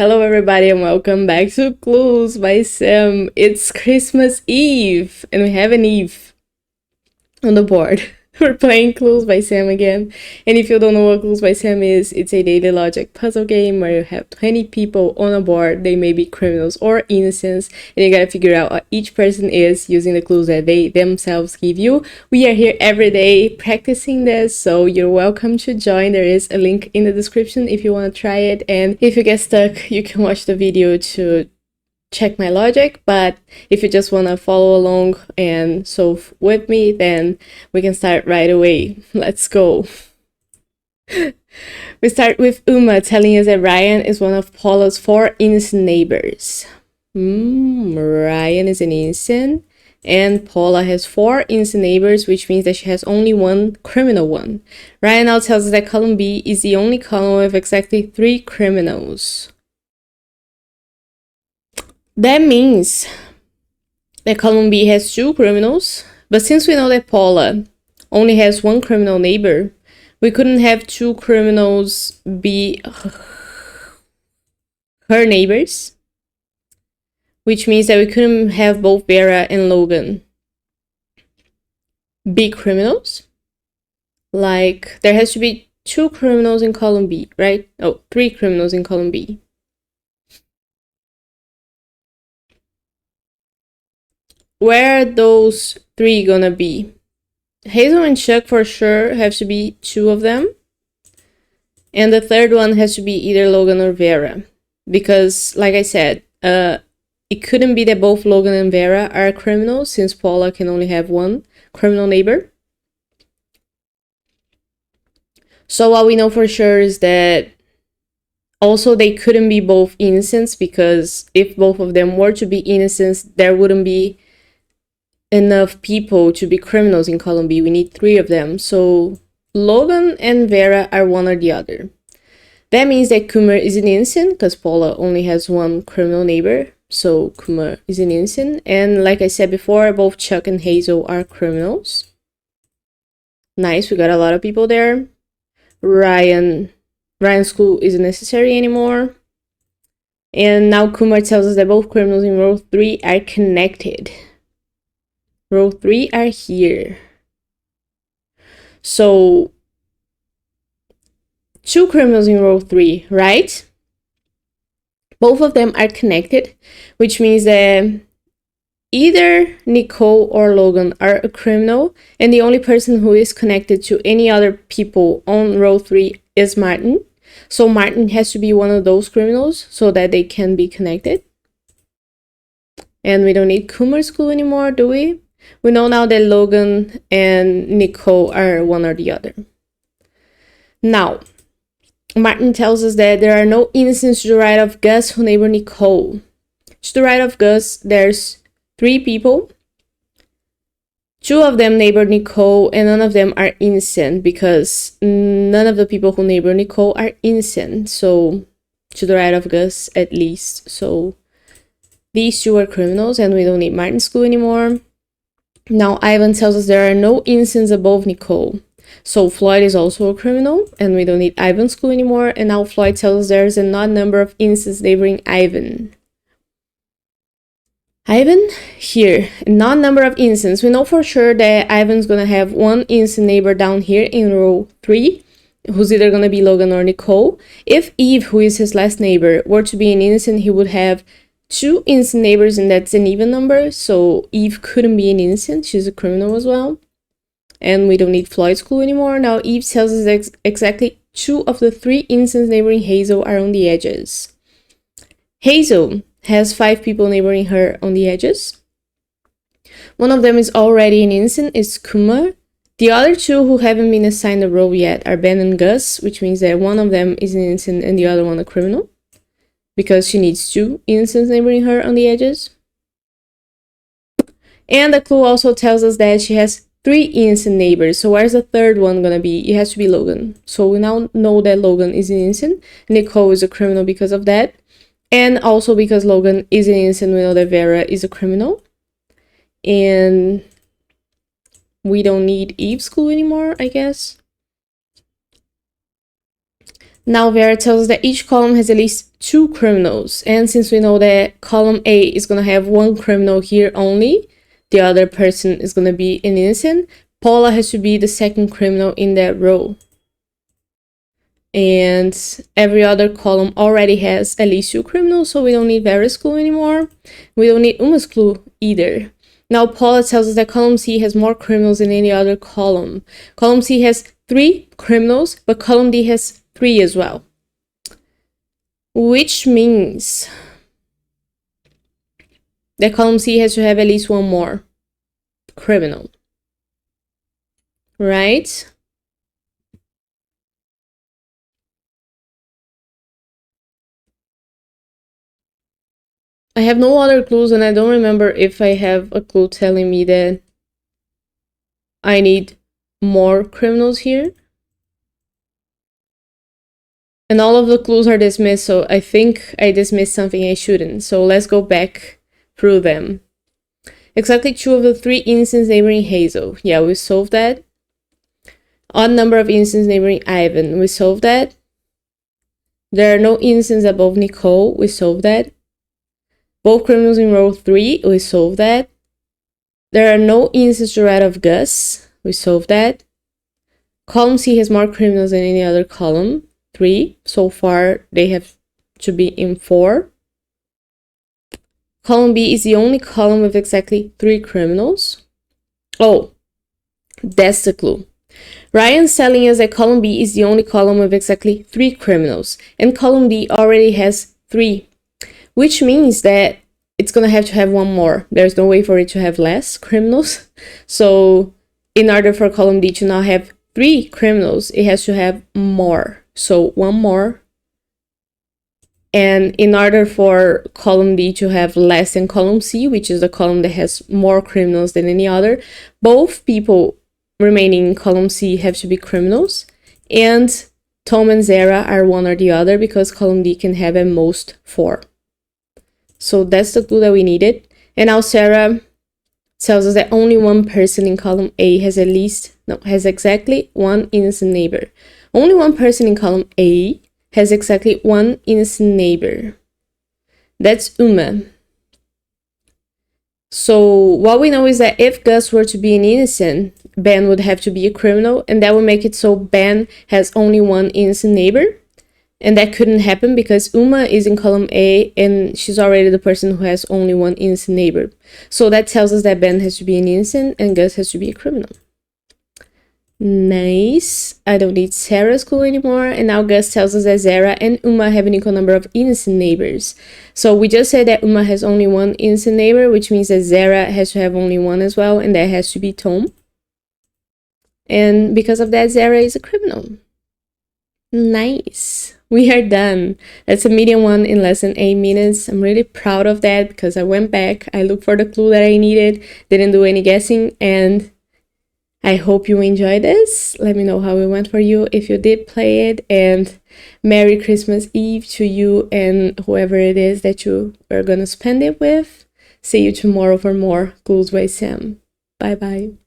Hello, everybody, and welcome back to Clues by Sam. It's Christmas Eve, and we have an Eve on the board. We're playing Clues by Sam again. And if you don't know what Clues by Sam is, it's a daily logic puzzle game where you have 20 people on a board. They may be criminals or innocents, and you gotta figure out what each person is using the clues that they themselves give you. We are here every day practicing this, so you're welcome to join. There is a link in the description if you want to try it, and if you get stuck, you can watch the video to check my logic. But if you just want to follow along and solve with me, then we can start right away. Let's go. We start with Uma telling us that Ryan is one of Paula's 4 innocent neighbors. Ryan is an innocent, and Paula has 4 innocent neighbors, which means that she has only one criminal one. Ryan now tells us that column B is the only column with exactly 3 criminals. That means that column B has 2 criminals, but since we know that Paula only has 1 criminal neighbor, we couldn't have 2 criminals be her neighbors, which means that we couldn't have both Vera and Logan be criminals. Like, there has to be 2 criminals in column B, right? Oh, 3 criminals in column B. Where are those 3 gonna be? Hazel and Chuck for sure have to be 2 of them. And the third one has to be either Logan or Vera. Because, like I said, it couldn't be that both Logan and Vera are criminals, since Paula can only have 1 criminal neighbor. So what we know for sure is that also they couldn't be both innocents, because if both of them were to be innocents, there wouldn't be enough people to be criminals in column B. We need 3 of them. So Logan and Vera are one or the other. That means that Kumar is an innocent, because Paula only has 1 criminal neighbor. So Kumar is an innocent. And like I said before, both Chuck and Hazel are criminals. Nice, we got a lot of people there. Ryan's clue isn't necessary anymore. And now Kumar tells us that both criminals in row 3 are connected. Row 3 are here. So 2 criminals in row 3, right? Both of them are connected, which means that either Nicole or Logan are a criminal, and the only person who is connected to any other people on row 3 is Martin. So Martin has to be one of those criminals so that they can be connected. And we don't need Kumar's clue anymore, do we? We know now that Logan and Nicole are one or the other. Now, Martin tells us that there are no innocents to the right of Gus who neighbor Nicole. To the right of Gus, there's 3 people. 2 of them neighbor Nicole, and none of them are innocent, because none of the people who neighbor Nicole are innocent. So, to the right of Gus, at least. So, these 2 are criminals, and we don't need Martin's clue anymore. Now, Ivan tells us there are no innocents above Nicole. So Floyd is also a criminal, and we don't need Ivan's clue anymore. And now Floyd tells us there's an odd number of innocents neighboring Ivan. Ivan, here, an odd number of innocents. We know for sure that Ivan's gonna have 1 innocent neighbor down here in row 3, who's either gonna be Logan or Nicole. If Eve, who is his last neighbor, were to be an innocent, he would have 2 innocent neighbors, and that's an even number. So Eve couldn't be an innocent. She's a criminal as well. And we don't need Floyd's clue anymore. Now Eve tells us exactly 2 of the 3 innocents neighboring Hazel are on the edges. Hazel has 5 people neighboring her on the edges. One of them is already an innocent, is Kumar. The other 2 who haven't been assigned a role yet are Ben and Gus, which means that one of them is an innocent and the other one a criminal, because she needs 2 innocents neighboring her on the edges. And the clue also tells us that she has 3 innocent neighbors. So where's the third one gonna be? It has to be Logan. So we now know that Logan is an innocent. Nicole is a criminal because of that. And also because Logan is an innocent, we know that Vera is a criminal. And we don't need Eve's clue anymore, I guess. Now Vera tells us that each column has at least 2 criminals. And since we know that column A is going to have 1 criminal here only, the other person is going to be an innocent, Paula has to be the second criminal in that row. And every other column already has at least 2 criminals, so we don't need Vera's clue anymore. We don't need Uma's clue either. Now Paula tells us that column C has more criminals than any other column. Column C has 3 criminals, but column D has 3 as well. Which means that column C has to have at least 1 more criminal. Right? I have no other clues, and I don't remember if I have a clue telling me that I need more criminals here. And all of the clues are dismissed, so I think I dismissed something I shouldn't. So let's go back through them. Exactly 2 of the 3 innocents neighboring Hazel. Yeah, we solved that. Odd number of innocents neighboring Ivan. We solved that. There are no innocents above Nicole. We solved that. Both criminals in row 3. We solved that. There are no innocents to right of Gus. We solved that. Column C has more criminals than any other column. 3. So far, they have to be in 4. Column B is the only column with exactly 3 criminals. Oh, that's the clue. Ryan's telling us that column B is the only column with exactly 3 criminals, and column D already has 3, which means that it's gonna have to have 1 more. There's no way for it to have less criminals. So in order for column D to now have 3 criminals, it has to have more. So 1 more. And in order for column D to have less than column C, which is the column that has more criminals than any other, both people remaining in column C have to be criminals. And Tom and Zara are one or the other because column D can have at most 4. So that's the clue that we needed. And now Sarah tells us that only 1 person in column A has exactly 1 innocent neighbor. Only 1 person in column A has exactly 1 innocent neighbor. That's Uma. So what we know is that if Gus were to be an innocent, Ben would have to be a criminal, and that would make it so Ben has only 1 innocent neighbor. And that couldn't happen because Uma is in column A and she's already the person who has only 1 innocent neighbor. So that tells us that Ben has to be an innocent and Gus has to be a criminal. Nice. I don't need Sarah's clue anymore. And now Gus tells us that Zara and Uma have an equal number of innocent neighbors. So we just said that Uma has only 1 innocent neighbor, which means that Zara has to have only 1 as well, and that has to be Tom. And because of that, Zara is a criminal. Nice. We are done. That's a medium 1 in less than 8 minutes. I'm really proud of that because I went back, I looked for the clue that I needed, didn't do any guessing, and I hope you enjoyed this. Let me know how it went for you if you did play it, and Merry Christmas Eve to you and whoever it is that you are gonna spend it with. See you tomorrow for more Clues by Sam. Bye bye.